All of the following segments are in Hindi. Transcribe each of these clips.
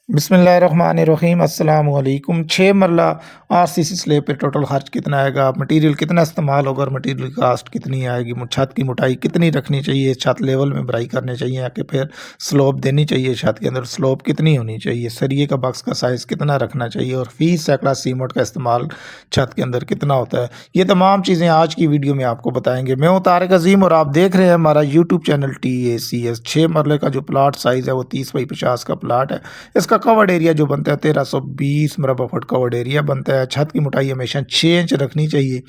बिस्मिल्लाहिर्रहमानिर्रहीम अस्सलाम वालेकुम। 6 मरला आरसीसी स्लैब पे टोटल खर्च कितना आएगा, मटीरियल कितना इस्तेमाल होगा और मटीरियल कास्ट कितनी आएगी, छत की मोटाई कितनी रखनी चाहिए, छत लेवल में भराई करनी चाहिए या कि फिर स्लोप देनी चाहिए, छत के अंदर स्लोप कितनी होनी चाहिए, सरिये का बक्स का साइज़ कितना रखना चाहिए और फी सैकड़ा सीमेंट का इस्तेमाल छत के अंदर कितना होता है। ये तमाम चीज़ें आज की वीडियो में आपको बताएंगे। मैं हूँ तारिक अजीम और आप देख रहे हैं हमारा यूट्यूब चैनल TACS। 6 मरले का जो प्लाट साइज़ है वो 30 बाई 50 का प्लाट है। इसका कवर्ड एरिया जो बनता है 1320 मुरबा फुट कवर्ड एरिया बनता है। छत की मोटाई हमेशा 6 इंच रखनी चाहिए।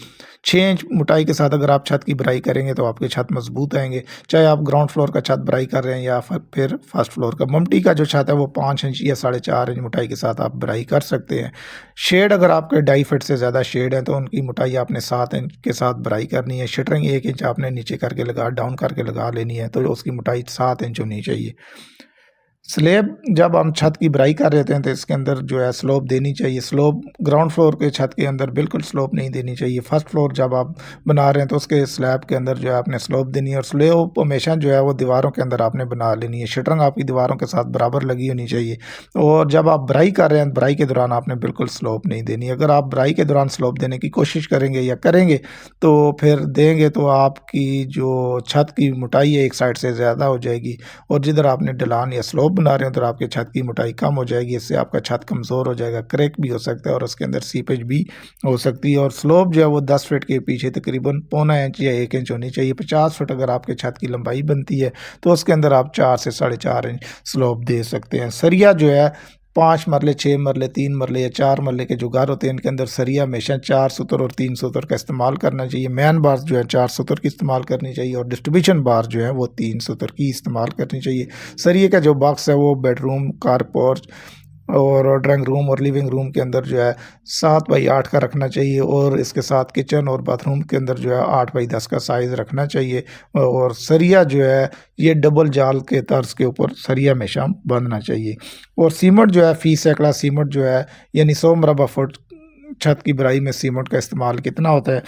6 इंच मोटाई के साथ अगर आप छत की भराई करेंगे तो आपके छत मजबूत आएंगे, चाहे आप ग्राउंड फ्लोर का छत भराई कर रहे हैं या फिर फर्स्ट फ्लोर का। ममटी का जो छत है वो 5 इंच या 4.5 इंच मोटाई के साथ आप भराई कर सकते हैं। शेड अगर आपके 2.5 फीट से ज़्यादा शेड है तो उनकी मोटाई आपने 7 इंच के साथ भराई करनी है। शटरिंग 1 इंच आपने नीचे करके डाउन करके लगा लेनी है, तो उसकी मोटाई 7 इंच होनी चाहिए। स्लैब जब हम छत की भराई कर रहे हैं तो इसके अंदर जो है स्लोप देनी चाहिए। स्लोप ग्राउंड फ्लोर के छत के अंदर बिल्कुल स्लोप नहीं देनी चाहिए। फर्स्ट फ्लोर जब आप बना रहे हैं तो उसके स्लैब के अंदर जो है आपने स्लोप देनी है और स्लोप हमेशा जो है वो दीवारों के अंदर आपने बना लेनी है। शटरिंग आपकी दीवारों के साथ बराबर लगी होनी चाहिए और जब आप भराई कर रहे हैं भराई के दौरान आपने बिल्कुल स्लोप नहीं देनी। अगर आप भराई के दौरान स्लोप देने की कोशिश करेंगे या करेंगे तो फिर देंगे तो आपकी जो छत की मोटाई है एक साइड से ज़्यादा हो जाएगी और जिधर आपने ढलान या स्लोप बना रहे हो तो आपके छत की मोटाई कम हो जाएगी। इससे आपका छत कमज़ोर हो जाएगा, क्रैक भी हो सकता है और उसके अंदर सीपेज भी हो सकती है। और स्लोप जो है वो 10 फीट के पीछे तकरीबन 0.25 इंच या 1 इंच होनी चाहिए। 50 फीट अगर आपके छत की लंबाई बनती है तो उसके अंदर आप 4 से 4.5 इंच स्लोप दे सकते हैं। सरिया जो है 5 मरले, 6 मरले, 3 मरले या 4 मरले के जो घर होते हैं इनके अंदर सरिया हमेशा 4 सुतर और 3 सुतर का इस्तेमाल करना चाहिए। मैन बार जो है 4 सुतर की इस्तेमाल करनी चाहिए और डिस्ट्रीब्यूशन बार जो है वो 3 सुतर की इस्तेमाल करनी चाहिए। सरिये का जो बॉक्स है वो बेडरूम, कार पोर्च और ड्राइंग रूम और लिविंग रूम के अंदर जो है 7 बाई 8 का रखना चाहिए और इसके साथ किचन और बाथरूम के अंदर जो है 8 बाई 10 का साइज़ रखना चाहिए। और सरिया जो है ये डबल जाल के तर्ज के ऊपर सरिया हमेशा बांधना चाहिए। और सीमेंट जो है फी सैकड़ा सीमेंट जो है यानी 100 मुरबा फुट छत की भराई में सीमेंट का इस्तेमाल कितना होता है।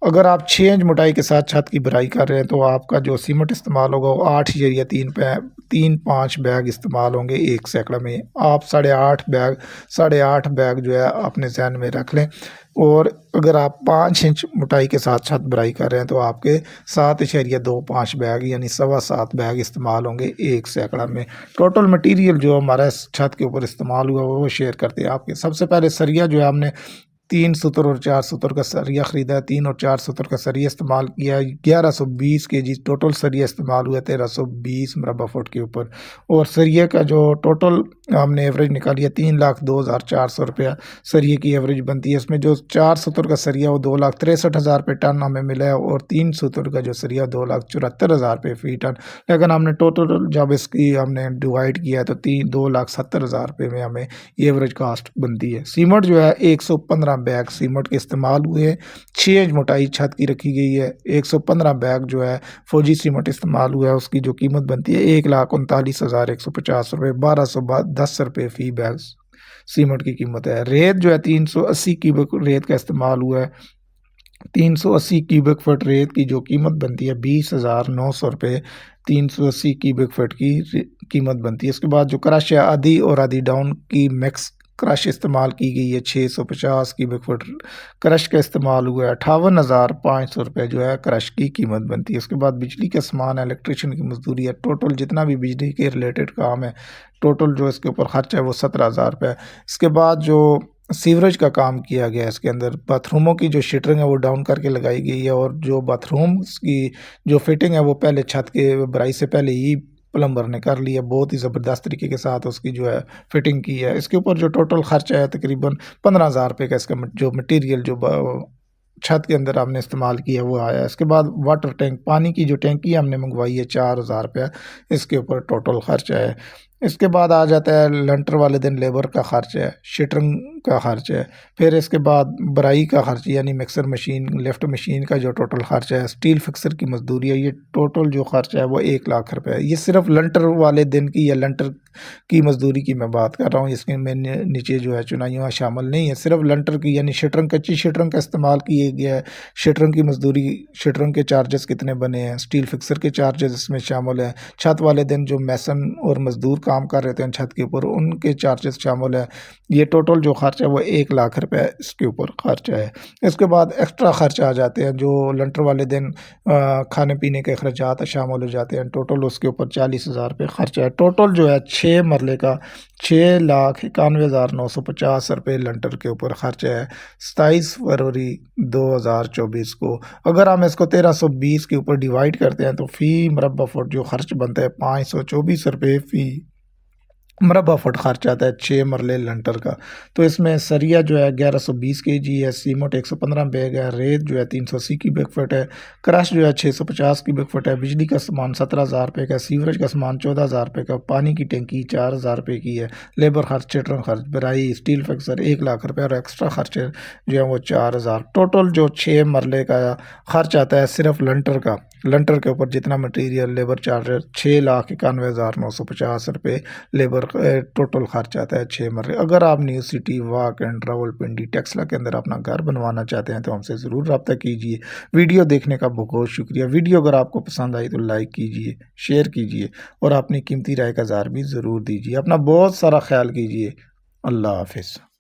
अगर आप 6 इंच मोटाई के साथ छत की भराई कर रहे हैं तो आपका जो सीमेंट इस्तेमाल होगा वो 8 या 3-5 बैग इस्तेमाल होंगे एक सैकड़ा में। आप 8.5 बैग जो है अपने जहन में रख लें। और अगर आप 5 इंच मोटाई के साथ छत भराई कर रहे हैं तो आपके 7.25 बैग यानी 7.25 बैग इस्तेमाल होंगे एक सैकड़ा में। टोटल मटीरियल जो हमारा इस छत के ऊपर इस्तेमाल हुआ वो शेयर करते हैं आपके। सबसे पहले सरिया जो है हमने 3 सूतर और 4 सूतर का सरिया ख़रीदा है। 3 और 4 सूतर का सरिया इस्तेमाल किया है। 1120 केजी टोटल सरिया इस्तेमाल हुआ 1320 मुरबा फुट के ऊपर। और सरिये का जो टोटल हमने एवरेज निकाली है 3,02,400 रुपया सरिये की एवरेज बनती है। इसमें जो 4 सूतर का सरिया वो 2,63,000 रुपये टन हमें मिला है और 3 सूतर का जो सरिया 2,74,000 रुपये फ़ी टन। लेकिन हमने टोटल जब इसकी हमने डिवाइड किया है तो 2,70,000 रुपये में हमें एवरेज कास्ट बनती है। सीमेंट जो है 115 बैग सीमेंट के इस्तेमाल हुए। 6 इंच मोटाई छत की रखी गई है। 115 बैग जो है फौजी सीमेंट इस्तेमाल हुआ है। उसकी जो कीमत बनती है 1,39,150 रुपये, 1210 रुपये फ़ी बैग सीमेंट की कीमत है। रेत जो है 380 क्यूबिक रेत का इस्तेमाल हुआ है। 380 क्यूबिक फुट रेत की जो कीमत बनती है 20,900 रुपये 380 क्यूबिक फुट की कीमत बनती है। इसके बाद जो क्रश है आधी और आधी डाउन की मिक्स क्रश इस्तेमाल की गई है। 650 क्यूबिक फुट क्रश का इस्तेमाल हुआ है। 58,500 रुपये जो है क्रश की कीमत बनती है। उसके बाद बिजली का सामान है, इलेक्ट्रिशियन की मजदूरी है, टोटल जितना भी बिजली के रिलेटेड काम है टोटल जो इसके ऊपर खर्च है वो 17,000 रुपये। इसके बाद जो सीवरेज का काम किया गया है इसके अंदर बाथरूमों की जो शटरिंग है वो डाउन करके लगाई गई है और जो बाथरूम्स की जो फिटिंग है वो पहले छत के भराई से पहले ही प्लम्बर ने कर लिया। बहुत ही ज़बरदस्त तरीके के साथ उसकी जो है फिटिंग की है। इसके ऊपर जो टोटल खर्चा है तकरीबन 15,000 रुपये का इसका जो मटेरियल जो छत के अंदर हमने इस्तेमाल किया वो आया। इसके बाद वाटर टैंक पानी की जो टैंकी हमने मंगवाई है 4,000 रुपया इसके ऊपर टोटल खर्चा है। इसके बाद आ जाता है लंटर वाले दिन लेबर का खर्च है, शटरिंग का खर्च है, फिर इसके बाद बराई का खर्च यानी मिक्सर मशीन लिफ्ट मशीन का जो टोटल खर्च है, स्टील फिक्सर की मजदूरी है, ये टोटल जो खर्च है वो 1,00,000 रुपये है। ये सिर्फ लंटर वाले दिन की या लंटर की मजदूरी की मैं बात कर रहा हूँ। इसके में नीचे जो है चुनाइयाँ शामिल नहीं है, सिर्फ लंटर की यानी शटरिंग कच्ची शटरिंग का इस्तेमाल किया गया है। शटरिंग की मजदूरी शटरिंग के चार्जेस कितने बने हैं, स्टील फिक्सर के चार्जेस इसमें शामिल हैं। छत वाले दिन जो मैसन और मजदूर काम कर रहे थे छत के ऊपर, उनके चार्जेस शामिल है। ये टोटल जो खर्च है वो 1 लाख रुपए इसके ऊपर खर्चा है। इसके बाद एक्स्ट्रा खर्च आ जाते हैं जो लंटर वाले दिन खाने पीने के खर्चात शामिल हो जाते हैं। टोटल उसके ऊपर 40,000 रुपये खर्चा है। टोटल जो है 6 मरले का 6,91,950 रुपये लंटर के ऊपर खर्चा है 27 फरवरी 2024 को। अगर हम इसको 1320 के ऊपर डिवाइड करते हैं तो फ़ी मरबा फुट जो खर्च बनता है 524 रुपये फ़ी मरबा फुट खर्च आता है 6 मरले लंटर का। तो इसमें सरिया जो है 1120 केजी है, सीमेंट 115 बैग है, रेत जो है 380 क्यूबिक फुट है, क्रश जो है 650 क्यूबिक फुट है, बिजली का सामान 17,000 रुपये का, सीवरेज का सामान 14,000 रुपये का, पानी की टंकी 4,000 रुपये की है, लेबर खर्च, चेटरन खर्च, बराई, स्टील फिक्सर 1 लाख रुपये और एक्स्ट्रा खर्च जो है वो 4,000। टोटल जो 6 मरले का खर्च आता है सिर्फ लंटर के ऊपर जितना मटेरियल लेबर चार्जर 6,91,950 रुपये लेबर टोटल खर्च आता है 6 मरले। अगर आप new city walk and Rawalpindi Taxila के अंदर अपना घर बनवाना चाहते हैं तो हमसे ज़रूर रब्ता कीजिए। वीडियो देखने का बहुत शुक्रिया। वीडियो अगर आपको पसंद आई तो लाइक कीजिए, शेयर कीजिए और अपनी कीमती राय का इज़हार भी ज़रूर दीजिए। अपना बहुत सारा ख्याल कीजिए। अल्लाह हाफिज़।